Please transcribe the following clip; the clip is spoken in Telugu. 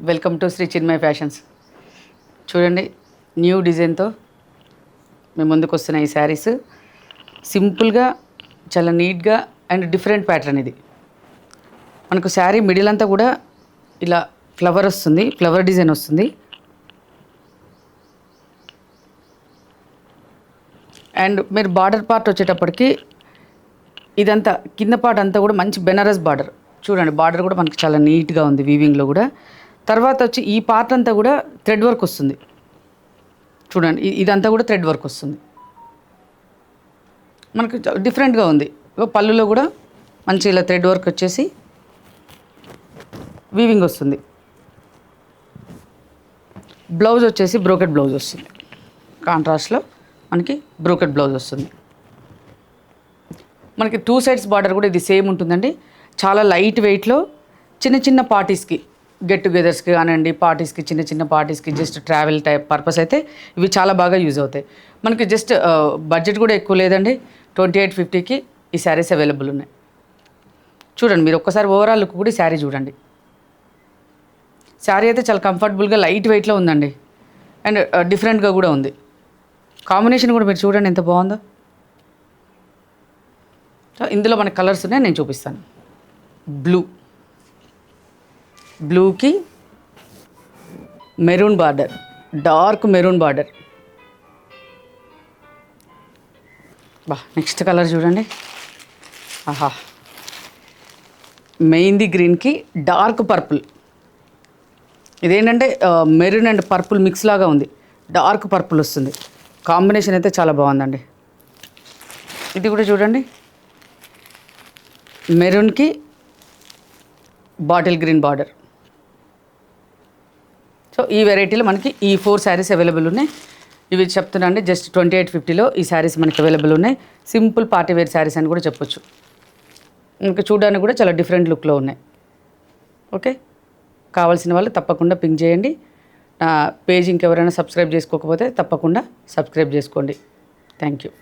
Welcome to Shri Chinmaya fashions. చూడండి, న్యూ డిజైన్తో మేము ముందుకు వస్తున్న ఈ శారీస్ సింపుల్గా చాలా నీట్గా అండ్ డిఫరెంట్ ప్యాటర్న్. ఇది మనకు శారీ మిడిల్ అంతా కూడా ఇలా ఫ్లవర్ వస్తుంది, ఫ్లవర్ డిజైన్ వస్తుంది. అండ్ మీరు బార్డర్ పార్ట్ వచ్చేటప్పటికి ఇదంతా కింద పార్ట్ అంతా కూడా మంచి బెనారస్ బార్డర్. చూడండి, బార్డర్ కూడా మనకి చాలా నీట్గా ఉంది వీవింగ్లో కూడా. తర్వాత వచ్చి ఈ పార్ట్ అంతా కూడా థ్రెడ్ వర్క్ వస్తుంది. చూడండి, ఇదంతా కూడా థ్రెడ్ వర్క్ వస్తుంది. మనకు డిఫరెంట్గా ఉంది. పళ్ళులో కూడా మంచి ఇలా థ్రెడ్ వర్క్ వచ్చేసి వీవింగ్ వస్తుంది. బ్లౌజ్ వచ్చేసి బ్రోకెట్ బ్లౌజ్ వస్తుంది. కాంట్రాస్ట్లో మనకి బ్రోకెట్ బ్లౌజ్ వస్తుంది. మనకి 2 సైడ్స్ బార్డర్ కూడా ఇది సేమ్ ఉంటుందండి. చాలా లైట్ వెయిట్లో చిన్న చిన్న పార్టీస్కి, గెట్ టుగెదర్స్కి కానివ్వండి, పార్టీస్కి, చిన్న చిన్న పార్టీస్కి, జస్ట్ ట్రావెల్ టైప్ పర్పస్ అయితే ఇవి చాలా బాగా యూజ్ అవుతాయి. మనకి జస్ట్ బడ్జెట్ కూడా ఎక్కువ లేదండి. 2850కి ఈ శారీస్ అవైలబుల్ ఉన్నాయి. చూడండి, మీరు ఒక్కసారి ఓవరాల్ లుక్ కూడా ఈ శారీ చూడండి. శారీ అయితే చాలా కంఫర్టబుల్గా లైట్ వెయిట్లో ఉందండి. అండ్ డిఫరెంట్గా కూడా ఉంది. కాంబినేషన్ కూడా మీరు చూడండి ఎంత బాగుందో. ఇందులో మనకి కలర్స్ ఉన్నాయి, నేను చూపిస్తాను. బ్లూకి maroon border, dark maroon border. Next colour చూడండి. ఆహా, మెహందీ గ్రీన్కి డార్క్ పర్పుల్. ఇదేంటంటే మెరూన్ అండ్ పర్పుల్ మిక్స్ లాగా ఉంది. డార్క్ పర్పుల్ వస్తుంది. కాంబినేషన్ అయితే చాలా బాగుందండి. ఇది కూడా చూడండి, మెరూన్కి బాటిల్ గ్రీన్ బార్డర్. సో ఈ వెరైటీలో మనకి ఈ 4 శారీస్ అవైలబుల్ ఉన్నాయి. ఇవి చెప్తున్నా అండి, జస్ట్ 2850లో ఈ శారీస్ మనకి అవైలబుల్ ఉన్నాయి. సింపుల్ పార్టీ వేర్ శారీస్ అని కూడా చెప్పొచ్చు. ఇంకా చూడడానికి కూడా చాలా డిఫరెంట్ లుక్లో ఉన్నాయి. ఓకే, కావాల్సిన వాళ్ళు తప్పకుండా పింక్ చేయండి. నా పేజ్ ఇంకెవరైనా సబ్స్క్రైబ్ చేసుకోకపోతే తప్పకుండా సబ్స్క్రైబ్ చేసుకోండి. Thank you.